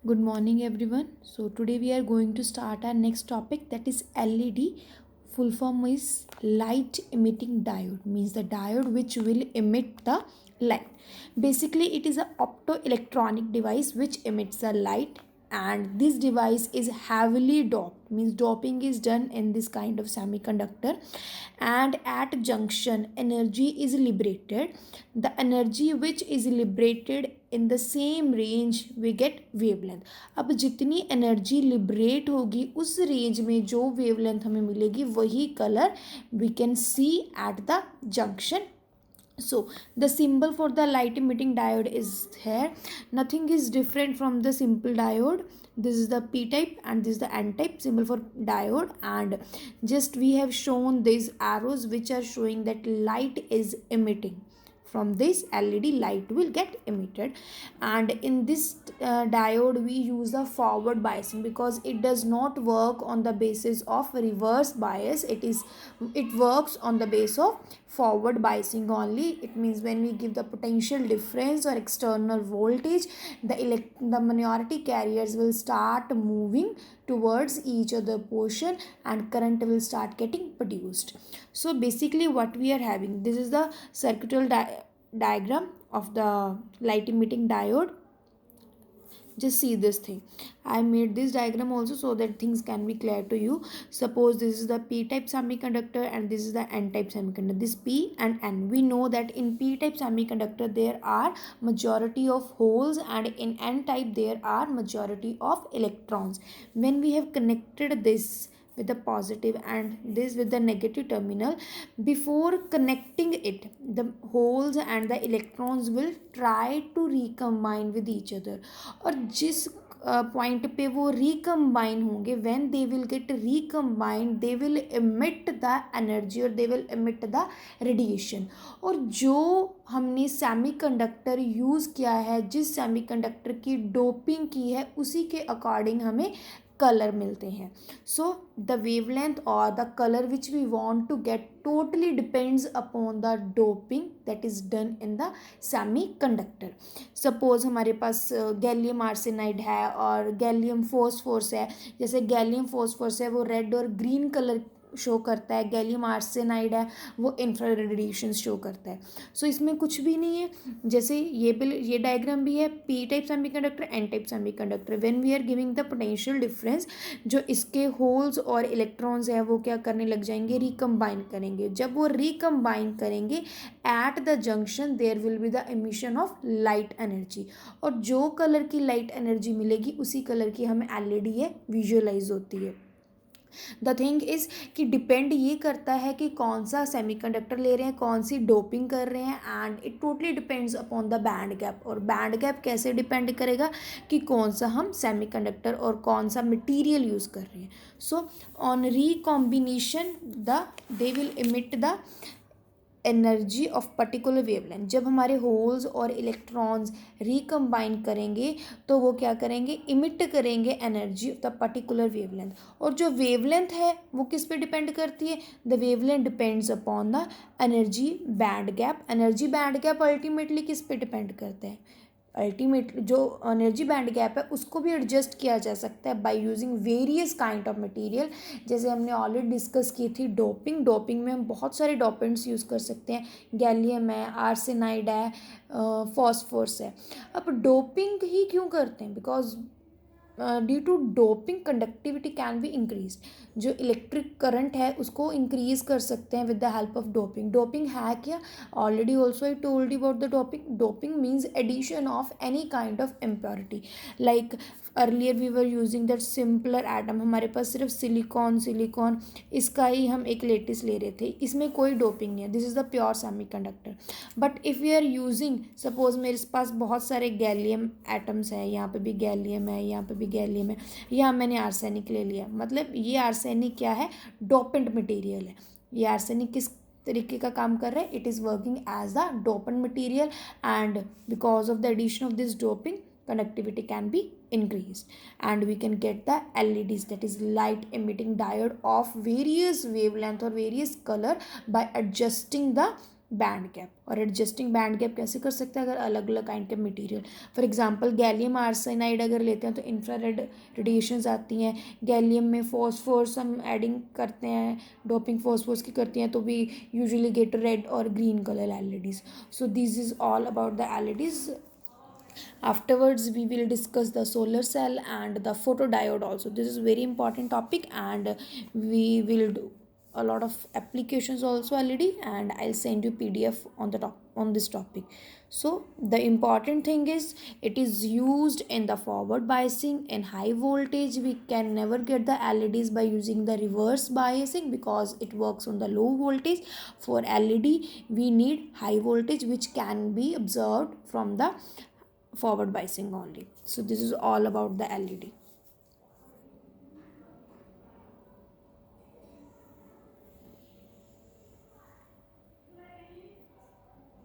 Good morning, everyone. So, today we are going to start our next topic, that is LED. Full form is light emitting diode, means the diode which will emit the light. Basically, it is a optoelectronic device which emits the light, and this device is heavily doped, means doping is done in this kind of semiconductor, and at junction energy is liberated. The energy which is liberated in the same range we get wavelength. अब जितनी energy liberate होगी उस range में जो wavelength हमें मिलेगी वही colour we can see at the junction. So the symbol for the light emitting diode is here. Nothing is different from the simple diode. This is the p type and this is the n type symbol for diode, and just we have shown these arrows which are showing that light is emitting. From this LED light will get emitted, and in this diode we use the forward biasing because it does not work on the basis of reverse bias. It works on the base of forward biasing only. It means when we give the potential difference or external voltage, the minority carriers will start moving towards each other portion and current will start getting produced. So basically what we are having, this is the circuital diagram of the light emitting diode. Just see this thing. I made this diagram also so that things can be clear to you. Suppose this is the p type semiconductor and this is the n type semiconductor. This p and n, we know that in p type semiconductor there are majority of holes and in n type there are majority of electrons. When we have connected this with the positive and this with the negative terminal, before connecting it the holes and the electrons will try to recombine with each other, और जिस point पे वो recombine होंगे, when they will get recombined they will emit the energy और they will emit the radiation. और जो हमने semiconductor use किया है, जिस सेमीकंडक्टर की डोपिंग की है, उसी के अकॉर्डिंग हमें कलर मिलते हैं. सो द वेवलेंथ और the colour which we want to get totally depends upon the doping that is done in the semiconductor. Suppose हमारे पास गैलियम आर्सेनाइड है और गैलियम फोस्फोरस है. जैसे गैलियम फोस्फोरस है वो रेड और ग्रीन कलर शो करता है, गैलियम आर्सेनाइड है वो इंफ्रारेड रेडिएशन शो करता है. सो इसमें कुछ भी नहीं है. जैसे ये डायग्राम भी है, P type semiconductor, N type semiconductor. When we are giving the potential difference, जो इसके होल्स और इलेक्ट्रॉन्स हैं वो क्या करने लग जाएंगे, रिकम्बाइन करेंगे. जब वो रिकम्बाइन करेंगे at the junction there will be the emission of light energy, और जो कलर की लाइट एनर्जी मिलेगी उसी कलर की हमें LED है विजुअलाइज होती है. द थिंग इज़ कि डिपेंड ये करता है कि कौन सा सेमीकंडक्टर ले रहे हैं, कौन सी डोपिंग कर रहे हैं, and it totally depends upon the band gap. और बैंड गैप कैसे डिपेंड करेगा कि कौन सा हम सेमीकंडक्टर और कौन सा मटेरियल यूज़ कर रहे हैं. So on recombination they will emit the energy of particular wavelength. जब हमारे होल्स और इलेक्ट्रॉन्स रिकम्बाइन करेंगे तो वो क्या करेंगे, इमिट करेंगे energy of the particular wavelength. और जो वेवलेंथ है वो किस पे डिपेंड करती है, the wavelength depends upon the energy band gap. Energy band gap ultimately किस पे डिपेंड करते हैं, अल्टीमेट जो एनर्जी बैंड गैप है उसको भी एडजस्ट किया जा सकता है by using various kind of material. जैसे हमने ऑलरेडी डिस्कस की थी डोपिंग में हम बहुत सारे डोपेंट्स यूज़ कर सकते हैं. गैलियम है, आर्सेनाइड है, फॉस्फोरस है. अब डोपिंग ही क्यों करते हैं, because due to doping conductivity can be increase. जो इलेक्ट्रिक करंट है उसको इंक्रीज कर सकते हैं with the help of doping. Doping है क्या, already also I told you about the doping. Doping means addition of any kind of impurity. Like earlier we were using that simpler atom, हमारे पास सिर्फ silicon इसका ही हम एक latest ले रहे थे, इसमें कोई डोपिंग नहीं है. This is the pure semiconductor. But if we are using, suppose मेरे पास बहुत सारे गैलियम एटम्स हैं, यहाँ पे भी गैलियम है, यहाँ पे भी गैलियम है, यहाँ मैंने आर्सेनिक ले लिया. मतलब ये आर्सेनिक क्या है, डोपेंट मटेरियल है. ये आर्सेनिक किस तरीके का काम कर रहा है, it is working as the dopant material, and because of the addition of this doping conductivity can be increased and we can get the LEDs, that is light emitting diode of various wavelength or various color by adjusting the band gap. और adjusting band gap कैसे कर सकते हैं, अगर अलग अलग kind के material, for example gallium arsenide अगर लेते हैं तो इंफ्रारेड रेडिएशंस आती हैं. गैलियम में फॉस्फोरस हम एडिंग करते हैं, डोपिंग फॉस्फोरस की करती हैं, तो वी यूजुअली गेट रेड और green colour LEDs. So this is all about the LEDs. Afterwards we will discuss the solar cell and the photodiode also. This is very important topic, and we will do a lot of applications also already, and I'll send you PDF on the top on this topic. So the important thing is it is used in the forward biasing. In high voltage we can never get the LEDs by using the reverse biasing because it works on the low voltage. For LED we need high voltage which can be observed from the forward biasing only. So this is all about the LED.